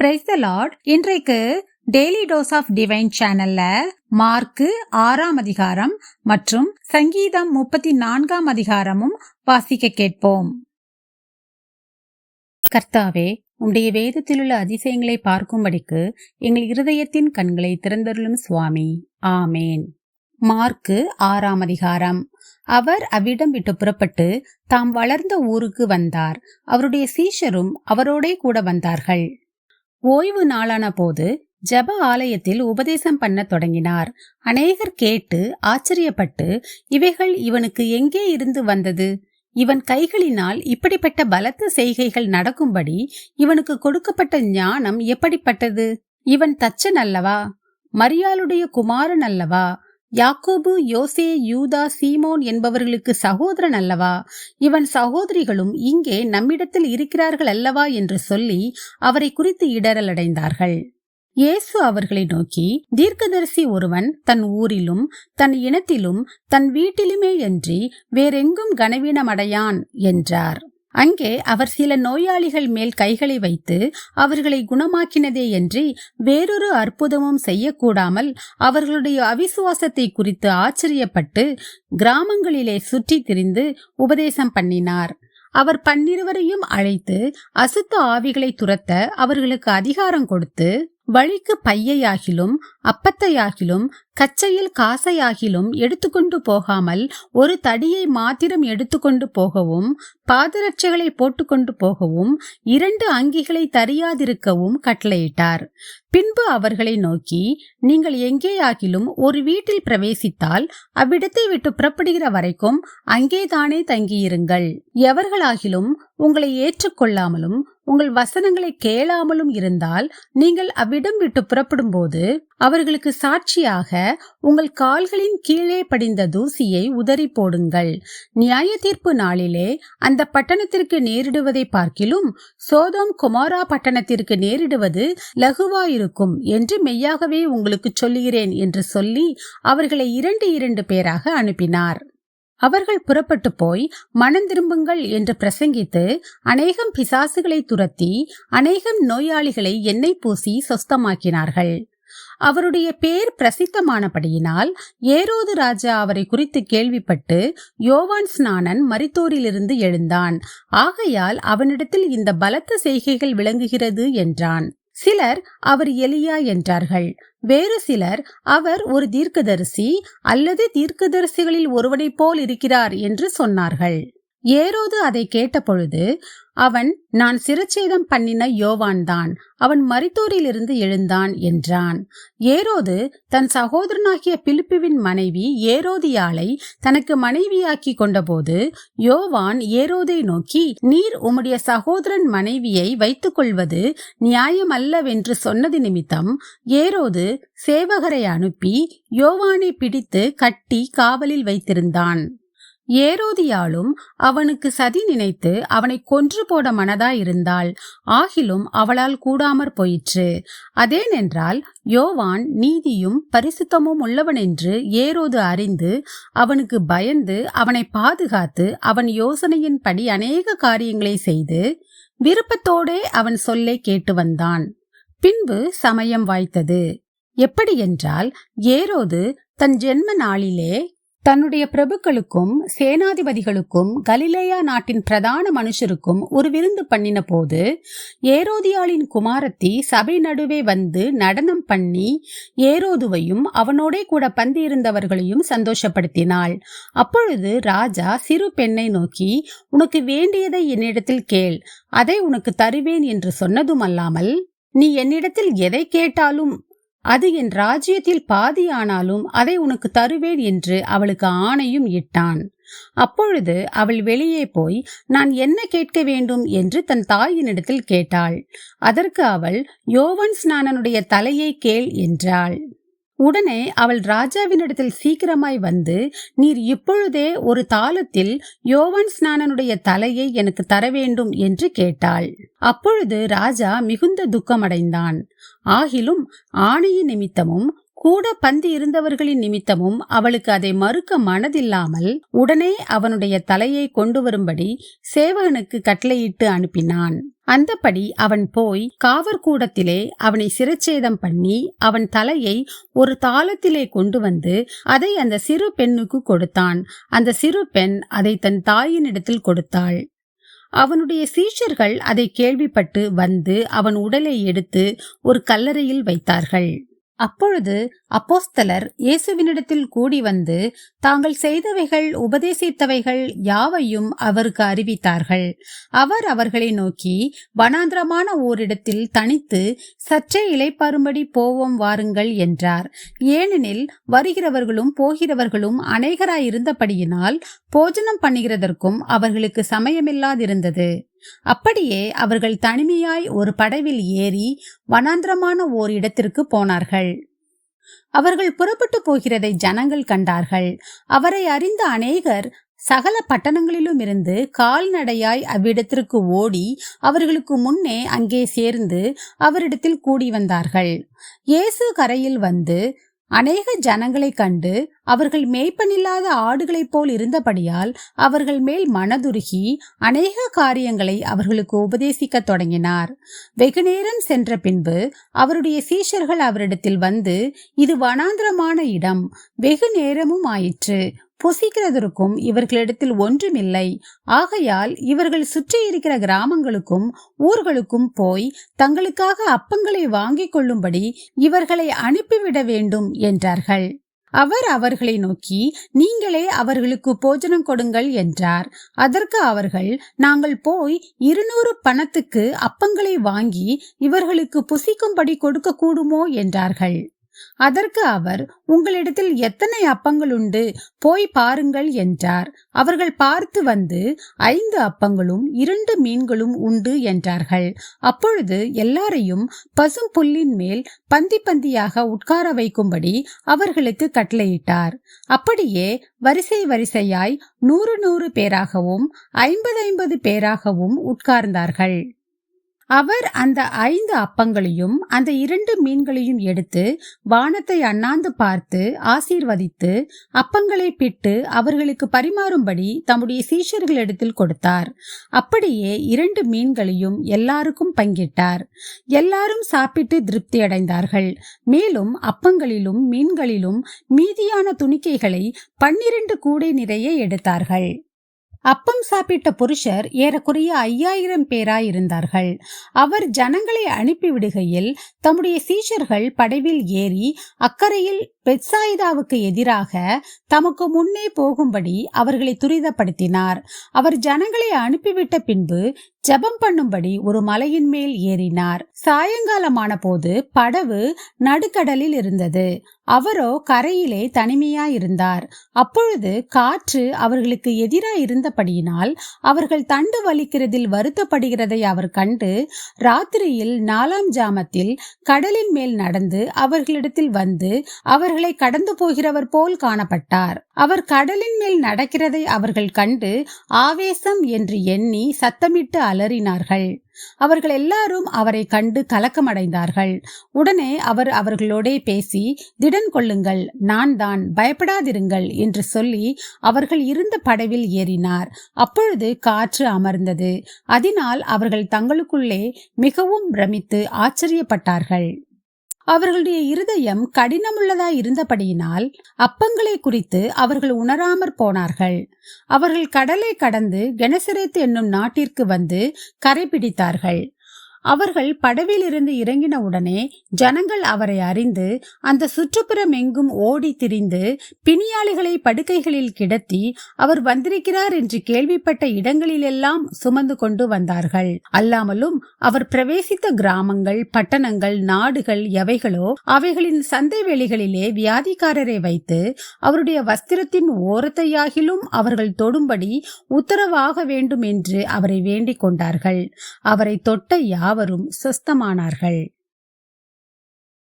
Praise the Lord. இன்றைக்கு daily dose of divine சேனல்ல mark 6ஆம் அதிகாரம் மற்றும் சங்கீதம் 34ஆம் அதிகாரமும் வாசிக்க கேட்போம். கர்த்தாவே, உம்முடைய வேதத்திலுள்ள அதிசயங்களை பார்க்கும்படிக்கு எங்கள் இருதயத்தின் கண்களை திறந்தருளும் சுவாமி. ஆமேன். மார்க்கு 6ஆம் அதிகாரம். அவர் அவ்விடம் விட்டு புறப்பட்டு தாம் வளர்ந்த ஊருக்கு வந்தார். அவருடைய சீஷரும் அவரோடே கூட வந்தார்கள். ஓய்வு நாளான போது ஜெப ஆலயத்தில் உபதேசம் பண்ண தொடங்கினார். அநேகர் கேட்டு ஆச்சரியப்பட்டு, இவைகள் இவனுக்கு எங்கே இருந்து வந்தது? இவன் கைகளினால் இப்படிப்பட்ட பலத்த செய்கைகள் நடக்கும்படி இவனுக்கு கொடுக்கப்பட்ட ஞானம் எப்படிப்பட்டது? இவன் தச்சன் அல்லவா? மரியாளுடைய குமாரன் அல்லவா? யாக்கோபு, யோசே, யூதா, சீமோன் என்பவர்களுக்கு சகோதரன் அல்லவா? இவன் சகோதரிகளும் இங்கே நம்மிடத்தில் இருக்கிறார்கள் அல்லவா என்று சொல்லி அவரை குறித்து இடரலடைந்தார்கள். இயேசு அவர்களை நோக்கி, தீர்க்கதரிசி ஒருவன் தன் ஊரிலும் தன் இனத்திலும் தன் வீட்டிலுமே அன்றி வேறெங்கும் கனவீனமடையான் என்றார். அங்கே அவர் சில நோயாளிகள் மேல் கைகளை வைத்து அவர்களை குணமாக்கினதே அன்றி வேறொரு அற்புதமும் செய்யக்கூடாமல் அவர்களுடைய அவிசுவாசத்தை குறித்து ஆச்சரியப்பட்டு கிராமங்களிலே சுற்றி திரிந்து உபதேசம் பண்ணினார். அவர் 12 அழைத்து அசுத்த ஆவிகளை துரத்த அவர்களுக்கு அதிகாரம் கொடுத்து, வழிக்கு பையையாகிலும் அப்பத்தையாகிலும் கச்சையில் காசையாகிலும் எடுத்துக்கொண்டு போகாமல் ஒரு தடியை மாத்திரம் எடுத்துக்கொண்டு போகவும், பாதரட்சைகளை போட்டுக்கொண்டு போகவும், 2 அங்கிகளை தரியாதிருக்கவும் கட்டளையிட்டார். பின்பு அவர்களை நோக்கி, நீங்கள் எங்கேயாகிலும் ஒரு வீட்டில் பிரவேசித்தால் அவ்விடத்தை விட்டு புறப்படுகிற வரைக்கும் அங்கேதானே தங்கியிருங்கள். எவர்களாகிலும் உங்களை ஏற்றுக்கொள்ளாமலும் உங்கள் வசனங்களை கேளாமலும் இருந்தால் நீங்கள் அவ்விடம் விட்டு புறப்படும் போது அவர்களுக்கு சாட்சியாக உங்கள் கால்களின் கீழே படிந்த தூசியை உதறி போடுங்கள். நியாய தீர்ப்பு நாளிலே அந்த பட்டணத்திற்கு நேரிடுவதை பார்க்கிலும் சோதோம் கொமோரா பட்டணத்திற்கு நேரிடுவது லகுவாயிருக்கும் என்று மெய்யாகவே உங்களுக்கு சொல்லுகிறேன் என்று சொல்லி அவர்களை 2 பேராக அனுப்பினார். அவர்கள் புறப்பட்டு போய் மனம் திரும்புங்கள் என்று பிரசங்கித்து அநேகம் பிசாசுகளை துரத்தி அநேகம் நோயாளிகளை எண்ணெய் பூசி சொஸ்தமாக்கினார்கள். அவருடைய பேர் பிரசித்தமானபடியினால் ஏரோது ராஜா அவரை குறித்து கேள்விப்பட்டு, யோவான் ஸ்நானன் மரித்தோரிலிருந்து எழுந்தான், ஆகையால் அவனிடத்தில் இந்த பலத்த செய்கைகள் விளங்குகிறது என்றான். சிலர் அவர் எலியா என்றார்கள். வேறு சிலர் அவர் ஒரு தீர்க்கதரிசி அல்லது தீர்க்கதரிசிகளில் ஒருவனைப் போல் இருக்கிறார் என்று சொன்னார்கள். ஏரோது அதை கேட்டபொழுது அவன், நான் சிரச்சேதம் பண்ணின யோவான் தான், அவன் மரித்தோரிலிருந்து எழுந்தான் என்றான். ஏரோது தன் சகோதரனாகிய பிலிப்புவின் மனைவி ஏரோதியாளை தனக்கு மனைவியாக்கி கொண்டபோது யோவான் ஏரோதை நோக்கி, நீர் உம்முடைய சகோதரன் மனைவியை வைத்துக் கொள்வது நியாயமல்லவென்று சொன்னது நிமித்தம் ஏரோது சேவகரை அனுப்பி யோவானை பிடித்து கட்டி காவலில் வைத்திருந்தான். ஏரோதியாளும் அவனுக்கு சதி நினைத்து அவனை கொன்று போட மனதாயிருந்தாள். ஆகிலும் அவளால் கூடாமற் போயிற்று. அதேனென்றால் யோவான் நீதியும் பரிசுத்தமும் உள்ளவனென்று ஏரோது அறிந்து அவனுக்கு பயந்து அவனை பாதுகாத்து அவன் யோசனையின்படி அநேக காரியங்களை செய்து விருப்பத்தோடே அவன் சொல்லை கேட்டு வந்தான். பின்பு சமயம் வாய்த்தது. எப்படியென்றால், ஏரோது தன் ஜென்ம நாளிலே தன்னுடைய பிரபுக்களுக்கும் சேனாதிபதிகளுக்கும் கலிலேயா நாட்டின் பிரதான மனுஷருக்கும் ஒரு விருந்து பண்ணின போது ஏரோதியாளின் குமாரத்தி சபை நடுவே வந்து நடனம் பண்ணி ஏரோதுவையும் அவனோடே கூட பந்தியிருந்தவர்களையும் சந்தோஷப்படுத்தினாள். அப்பொழுது ராஜா சிறு பெண்ணை நோக்கி, உனக்கு வேண்டியதை என்னிடத்தில் கேள், அதை உனக்கு தருவேன் என்று சொன்னதுமல்லாமல், நீ என்னிடத்தில் எதை கேட்டாலும் அது என் ராஜ்யத்தில் பாதியானாலும் அதை உனக்கு தருவேன் என்று அவளுக்கு ஆணையும் இட்டான். அப்பொழுது அவள் வெளியே போய், நான் என்ன கேட்க வேண்டும் என்று தன் தாயினிடத்தில் கேட்டாள். அதற்கு அவள், யோவான் ஸ்நானனுடைய தலையை கேள் என்றாள். உடனே அவள் ராஜாவினிடத்தில் சீக்கிரமாய் வந்து, நீர் இப்பொழுதே ஒரு தாளத்தில் யோவான் ஸ்நானனுடைய தலையை எனக்கு தர வேண்டும் என்று கேட்டாள். அப்பொழுது ராஜா மிகுந்த துக்கமடைந்தான். ஆகிலும் ஆணையின் நிமித்தமும் கூட பந்தி இருந்தவர்களின் நிமித்தமும் அவளுக்கு அதை மறுக்க மனதில்லாமல் உடனே அவனுடைய தலையை கொண்டு வரும்படி சேவகனுக்கு கட்டளையிட்டு அனுப்பினான். அந்தபடி அவன் போய் காவற்கூடத்திலே அவனை சிரச்சேதம் பண்ணி அவன் தலையை ஒரு தாளத்திலே கொண்டு வந்து அதை அந்த சிறு பெண்ணுக்கு கொடுத்தான். அந்த சிறு பெண் அதை தன் தாயினிடத்தில் கொடுத்தாள். அவனுடைய சீஷர்கள் அதை கேள்விப்பட்டு வந்து அவன் உடலை எடுத்து ஒரு கல்லறையில் வைத்தார்கள். அப்பொழுது அப்போஸ்தலர் இயேசுவினிடத்தில் கூடி வந்து தாங்கள் செய்தவைகள் உபதேசித்தவைகள் யாவையும் அவருக்கு அறிவித்தார்கள். அவர் அவர்களை நோக்கி, வனாந்திரமான ஓரிடத்தில் தனித்து சற்றே இளைப்பாறும்படி போவோம் வாருங்கள் என்றார். ஏனெனில் வருகிறவர்களும் போகிறவர்களும் அநேகராயிருந்தபடியினால் போஜனம் பண்ணுகிறதற்கும் அவர்களுக்கு சமயமில்லாதிருந்தது. அப்படியே அவர்கள் தனிமையாய் ஒரு படவில் ஏறி வனாந்திரமான ஓர் இடத்திற்கு போனார்கள். அவர்கள் புறப்பட்டு போகிறதை ஜனங்கள் கண்டார்கள். அவரை அறிந்த அநேகர் சகல பட்டணங்களிலும் இருந்து கால்நடையாய் அவ்விடத்திற்கு ஓடி அவர்களுக்கு முன்னே அங்கே சேர்ந்து அவரிடத்தில் கூடி வந்தார்கள். இயேசு கரையில் வந்து அநேக ஜனங்களை கண்டு அவர்கள் மேய்ப்பனில்லாத ஆடுகளைப் போல் இருந்தபடியால் அவர்கள் மேல் மனதுருகி அநேக காரியங்களை அவர்களுக்கு உபதேசிக்க தொடங்கினார். வெகுநேரம் சென்ற பின்பு அவருடைய சீஷர்கள் அவரிடத்தில் வந்து, இது வனாந்திரமான இடம், வெகு நேரமும் ஆயிற்று, புசிக்கிறதற்கும் இவர்களிடத்தில் ஒன்றுமில்லை. ஆகையால் இவர்கள் சுற்றி இருக்கிற கிராமங்களுக்கும் ஊர்களுக்கும் போய் தங்களுக்காக அப்பங்களை வாங்கிக் கொள்ளும்படி இவர்களை அனுப்பிவிட வேண்டும் என்றார்கள். அவர் அவர்களை நோக்கி, நீங்களே அவர்களுக்கு போஜனம் கொடுங்கள் என்றார். அதற்கு அவர்கள், நாங்கள் போய் 200 பணத்துக்கு அப்பங்களை வாங்கி இவர்களுக்கு புசிக்கும்படி கொடுக்க கூடுமோ என்றார்கள். அதற்கு அவர், உங்களிடத்தில் எத்தனை அப்பங்கள் உண்டு, போய் பாருங்கள் என்றார். அவர்கள் பார்த்து வந்து 5 அப்பங்களும் 2 மீன்களும் உண்டு என்றார்கள். அப்பொழுது எல்லாரையும் பசும் புல்லின் மேல் பந்தி பந்தியாக உட்கார வைக்கும்படி அவர்களுக்கு கட்டளையிட்டார். அப்படியே வரிசை வரிசையாய் 100 பேராகவும் 50 பேராகவும் உட்கார்ந்தார்கள். அவர் அந்த 5 அப்பங்களையும் அந்த 2 மீன்களையும் எடுத்து வானத்தை அண்ணாந்து பார்த்து ஆசீர்வதித்து அப்பங்களை பிட்டு அவர்களுக்கு பரிமாறும்படி தம்முடைய சீஷர்களிடத்தில் கொடுத்தார். அப்படியே 2 மீன்களையும் எல்லாருக்கும் பங்கிட்டார். எல்லாரும் சாப்பிட்டு திருப்தி அடைந்தார்கள். மேலும் அப்பங்களிலும் மீன்களிலும் மீதியான துணிக்கைகளை 12 கூடை நிறைய எடுத்தார்கள். அப்பம் சாப்பிட்ட புருஷர் ஏறக்குறைய 5000 பேராயிருந்தார்கள். அவர் ஜனங்களை அனுப்பிவிடுகையில் தம்முடைய சீஷர்கள் படவில் ஏறி அக்கரையில் பெத்சாயிதாவுக்கு எதிராக தமக்கு முன்னே போகும்படி அவர்களை துரிதப்படுத்தினார். அவர் ஜனங்களை அனுப்பிவிட்ட பின்பு ஜெபம் பண்ணும்படி ஒரு மலையின் மேல் ஏறினார். சாயங்காலமான போது படவு நடுக்கடலில் இருந்தது. அவரோ கரையிலே தனிமையாயிருந்தார். அப்பொழுது காற்று அவர்களுக்கு எதிராயிருந்தபடியினால் அவர்கள் தண்டு வலிக்கிறதில் வருத்தப்படுகிறதை அவர் கண்டு ராத்திரியில் 4ஆம் ஜாமத்தில் கடலின் மேல் நடந்து அவர்களிடத்தில் வந்து அவர்களை கடந்து போகிறவர் போல் காணப்பட்டார். அவர் கடலின் மேல் நடக்கிறதை அவர்கள் கண்டு ஆவேசம் என்று எண்ணி சத்தமிட்டு அலறினார்கள். அவர்கள் எல்லாரும் அவரை கண்டு கலக்கமடைந்தார்கள். உடனே அவர் அவர்களோடே பேசி, திடன் கொள்ளுங்கள், நான் தான், பயப்படாதிருங்கள் என்று சொல்லி அவர்கள் இருந்த படவில் ஏறினார். அப்பொழுது காற்று அமர்ந்தது. அதனால் அவர்கள் தங்களுக்குள்ளே மிகவும் பிரமித்து ஆச்சரியப்பட்டார்கள். அவர்களுடைய இருதயம் கடினமுள்ளதாய் இருந்தபடியினால் அப்பங்களை குறித்து அவர்கள் உணராமற் போனார்கள். அவர்கள் கடலை கடந்து கெனசரேத் என்னும் நாட்டிற்கு வந்து கரை பிடித்தார்கள். அவர்கள் படவில் இருந்து இறங்கின உடனே ஜனங்கள் அவரை அறிந்து அந்த சுற்றுப்புறம் எங்கும் ஓடி திரிந்து பிணியாளிகளை படுக்கைகளில் கிடத்தி அவர் வந்திருக்கிறார் என்று கேள்விப்பட்ட இடங்களிலெல்லாம் சுமந்து கொண்டு வந்தார்கள். அல்லாமலும் அவர் பிரவேசித்த கிராமங்கள், பட்டணங்கள், நாடுகள் எவைகளோ அவைகளின் சந்தை வெளிகளிலே வியாதிக்காரரை வைத்து அவருடைய வஸ்திரத்தின் ஓரத்தையாகிலும் அவர்கள் தொடும்படி உத்தரவாக வேண்டும் என்று அவரை வேண்டிக் கொண்டார்கள். அவரை தொட்ட அவரும் சொஸ்தமானார்கள்.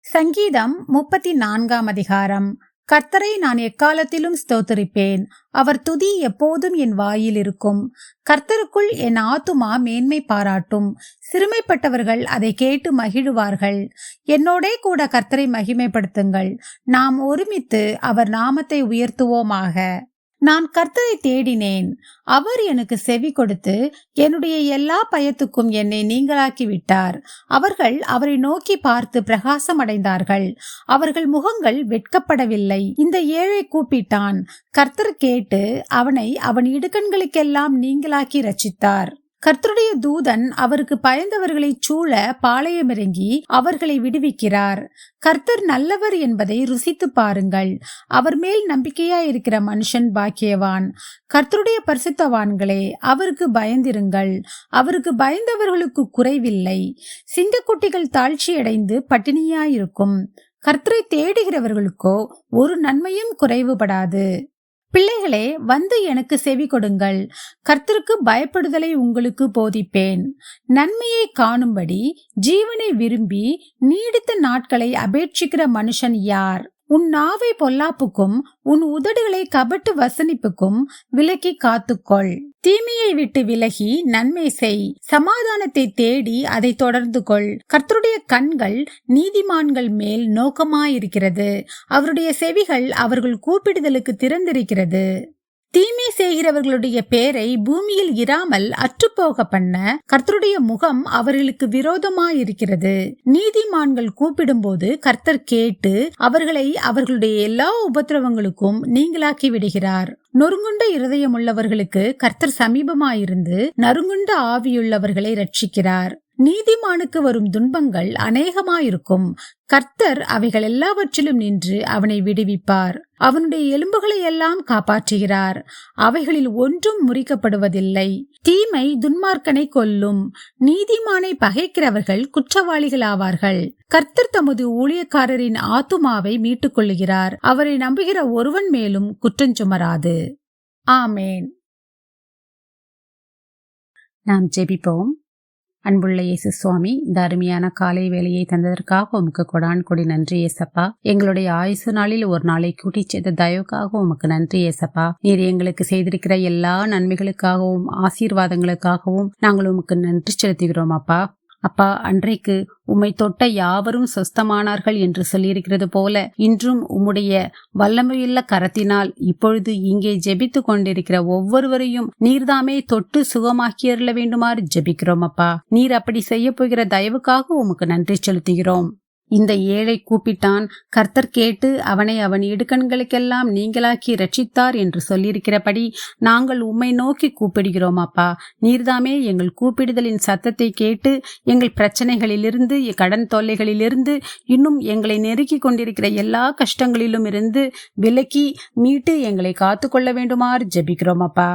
சங்கீதம் 34ஆம் அதிகாரம். கர்த்தரை நான் எக்காலத்திலும் ஸ்தோத்தரிப்பேன். அவர் துதி எப்போதும் என் வாயில் இருக்கும். கர்த்தருக்குள் என் ஆத்துமா மேன்மை பாராட்டும். சிறுமைப்பட்டவர்கள் அதை கேட்டு மகிழுவார்கள். என்னோடே கூட கர்த்தரை மகிமைப்படுத்துங்கள். நாம் ஒருமித்து அவர் நாமத்தை உயர்த்துவோமாக. நான் கர்த்தரை தேடினேன். அவர் எனக்கு செவி கொடுத்து என்னுடைய எல்லா பயத்துக்கும் என்னை நீங்களாக்கி விட்டார். அவர்கள் அவரை நோக்கி பார்த்து பிரகாசம் அடைந்தார்கள். அவர்கள் முகங்கள் வெட்கப்படவில்லை. இந்த ஏழை கூப்பிட்டான். கர்த்தர் கேட்டு அவனை அவன் இடுக்கண்களுக்கெல்லாம் நீங்களாக்கி ரட்சித்தார். கர்த்தருடைய தூதன் அவருக்கு பயந்தவர்களை சூழ பாளையமிறங்கி அவர்களை விடுவிக்கிறார். கர்த்தர் நல்லவர் என்பதை ருசித்து பாருங்கள். அவர் மேல் நம்பிக்கையாயிருக்கிற மனுஷன் பாக்கியவான். கர்த்தருடைய பரிசுத்தவான்களே, அவருக்கு பயந்திருங்கள். அவருக்கு பயந்தவர்களுக்கு குறைவில்லை. சிங்கக்குட்டிகள் தாழ்ச்சியடைந்து பட்டினியாயிருக்கும். கர்த்தரை தேடுகிறவர்களுக்கோ ஒரு நன்மையும் குறைவுபடாது. பிள்ளைகளே, வந்து எனக்கு செவி கொடுங்கள். கர்த்தருக்கு பயப்படுதலை உங்களுக்கு போதிப்பேன். நன்மையை காணும்படி ஜீவனை விரும்பி நீடித்த நாட்களை அபேட்சிக்கிற மனுஷன் யார்? உன் நாவை பொல்லாப்புக்கும் உன் உதடுகளை கபட்டு வசனிப்புக்கும் விலக்கி காத்துக்கொள். தீமையை விட்டு விலகி நன்மை செய். சமாதானத்தை தேடி அதை தொடர்ந்து கொள். கர்த்தருடைய கண்கள் நீதிமான்கள் மேல் நோக்கமாயிருக்கிறது. அவருடைய செவிகள் அவர்கள் கூப்பிடுதலுக்கு திறந்திருக்கிறது. தீமை செய்கிறவர்களுடைய பேரை பூமியில் இராமல் அற்றுப்போக பண்ண கர்த்தருடைய முகம் அவர்களுக்கு விரோதமாயிருக்கிறது. நீதிமான்கள் கூப்பிடும்போது கர்த்தர் கேட்டு அவர்களை அவர்களுடைய எல்லா உபத்திரவங்களுக்கும் நீங்களாக்கி விடுகிறார். நொறுங்குண்ட இருதயம் உள்ளவர்களுக்கு கர்த்தர் சமீபமாயிருந்து நறுங்குண்ட ஆவியுள்ளவர்களை ரட்சிக்கிறார். நீதிமானுக்கு வரும் துன்பங்கள் அநேகமாயிருக்கும். கர்த்தர் அவைகள் எல்லாவற்றிலும் நின்று அவனை விடுவிப்பார். அவனுடைய எலும்புகளை எல்லாம் காப்பாற்றுகிறார். அவைகளில் ஒன்றும் முறிக்கப்படுவதில்லை. தீமை துன்மார்க்கனை கொல்லும். நீதிமானை பகைக்கிறவர்கள் குற்றவாளிகள் ஆவார்கள். கர்த்தர் தமது ஊழியக்காரரின் ஆத்துமாவை மீட்டுக் கொள்ளுகிறார். அவரை நம்புகிற ஒருவன் மேலும் குற்றஞ்சுமராது. ஆமேன். நாம் ஜெபிப்போம். அன்புள்ள இயேசு சுவாமி, இந்த அருமையான காலை வேலையை தந்ததற்காக உமக்கு கொடான் கொடி நன்றி ஏசப்பா. எங்களுடைய ஆயுசு நாளில் ஒரு நாளை கூட்டி செய்த தயவுக்காக உமக்கு நன்றி ஏசப்பா. நீர் எங்களுக்கு செய்திருக்கிற எல்லா நன்மைகளுக்காகவும் ஆசீர்வாதங்களுக்காகவும் நாங்கள் உமக்கு நன்றி செலுத்துகிறோம் அப்பா. அப்பா, அன்றைக்கு உம்மை தொட்ட யாவரும் சொஸ்தமானார்கள் என்று சொல்லியிருக்கிறது போல இன்றும் உம்முடைய வல்லமையுள்ள கரத்தினால் இப்பொழுது இங்கே ஜெபித்து கொண்டிருக்கிற ஒவ்வொருவரையும் நீர்தாமே தொட்டு சுகமாக்கியருள வேண்டுமாறு ஜெபிக்கிறோம் அப்பா. நீர் அப்படி செய்ய போகிற தயவுக்காக உமக்கு நன்றி செலுத்துகிறோம். இந்த ஏழை கூப்பிட்டான். கர்த்தர் கேட்டு அவனை அவன் இடுக்கண்களுக்கெல்லாம் நீங்களாக்கி ரட்சித்தார் என்று சொல்லியிருக்கிறபடி நாங்கள் உம்மை நோக்கி கூப்பிடுகிறோம் அப்பா. நீர்தாமே எங்கள் கூப்பிடுதலின் சத்தத்தை கேட்டு எங்கள் பிரச்சனைகளிலிருந்து, கடன் தொல்லைகளிலிருந்து, இன்னும் எங்களை நெருக்கி கொண்டிருக்கிற எல்லா கஷ்டங்களிலும் இருந்து விலக்கி மீட்டு எங்களை காத்துக்கொள்ள வேண்டுமாறு ஜெபிக்கிறோம் அப்பா.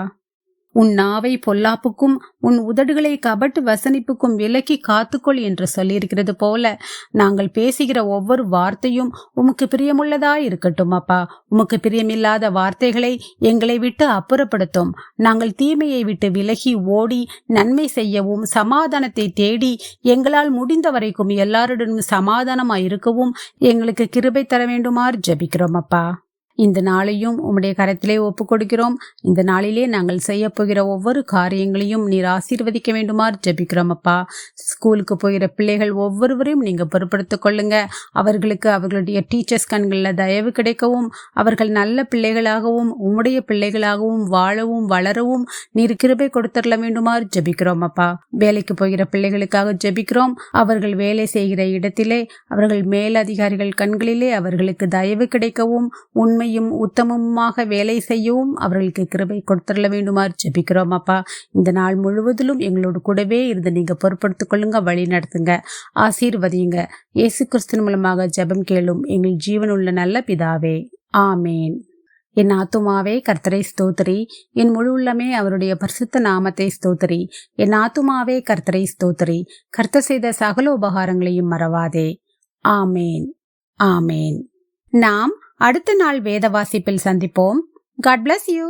உன் நாவை பொல்லாப்புக்கும் உன் உதடுகளை கபட்டு வசனிப்புக்கும் விலக்கி காத்துக்கொள் என்று சொல்லியிருக்கிறது போல நாங்கள் பேசுகிற ஒவ்வொரு வார்த்தையும் உமக்கு பிரியமுள்ளதாய் இருக்கட்டும் அப்பா. உமக்கு பிரியமில்லாத வார்த்தைகளை எங்களை விட்டு அப்புறப்படுத்தும். நாங்கள் தீமையை விட்டு விலகி ஓடி நன்மை செய்யவும் சமாதானத்தை தேடி எங்களால் முடிந்த வரைக்கும் எல்லாருடனும் சமாதானமாய் இருக்கவும் எங்களுக்கு கிருபை தர வேண்டுமாறு ஜெபிக்கிறோம் அப்பா. இந்த நாளையும் உம்முடைய கரத்திலே ஒப்பு கொடுக்கிறோம். இந்த நாளிலே நாங்கள் செய்ய போகிற ஒவ்வொரு காரியங்களையும் நீர் ஆசீர்வதிக்க வேண்டுமாறு ஜெபிக்கிறோம் அப்பா. ஸ்கூலுக்கு போகிற பிள்ளைகள் ஒவ்வொருவரையும் நீங்க பொறுப்படுத்திக் கொள்ளுங்க. அவர்களுக்கு அவர்களுடைய டீச்சர்ஸ் கண்களில் தயவு கிடைக்கவும், அவர்கள் நல்ல பிள்ளைகளாகவும் உம்முடைய பிள்ளைகளாகவும் வாழவும் வளரவும் நீர் கிருபை கொடுத்தரல வேண்டுமாறு ஜெபிக்கிறோம் அப்பா. வேலைக்கு போகிற பிள்ளைகளுக்காக ஜெபிக்கிறோம். அவர்கள் வேலை செய்கிற இடத்திலே அவர்கள் மேலதிகாரிகள் கண்களிலே அவர்களுக்கு தயவு கிடைக்கவும் உண்மை உத்தமமாக வேலை செய்யவும் அவர்களுக்கு கிருபை கொடுத்தரல வேண்டுமாறு ஜெபிக்கிறோம் அப்பா. இந்த நாள் முழுவதிலும் எங்களோடு கூடவே இருந்து நீங்க பொறுப்படுத்திக் கொள்ளுங்க, வழி நடத்துங்க, ஆசீர்வதியுங்க. இயேசு கிறிஸ்து மூலமாக ஜெபம் கேளும் எங்கள் ஜீவனுள்ள நல்ல பிதாவே, ஆமேன். என் ஆத்துமாவே கர்த்தரை ஸ்தோத்திரி, என் முழு உள்ளமே அவருடைய பரிசுத்த நாமத்தை ஸ்தோத்திரி. என் ஆத்துமாவே கர்த்தரை ஸ்தோத்திரி, கர்த்தர் செய்த சகல உபகாரங்களையும் மறவாதே. ஆமேன், ஆமேன். நாம் அடுத்த நாள் வேத வாசிப்பில் சந்திப்போம். God bless you.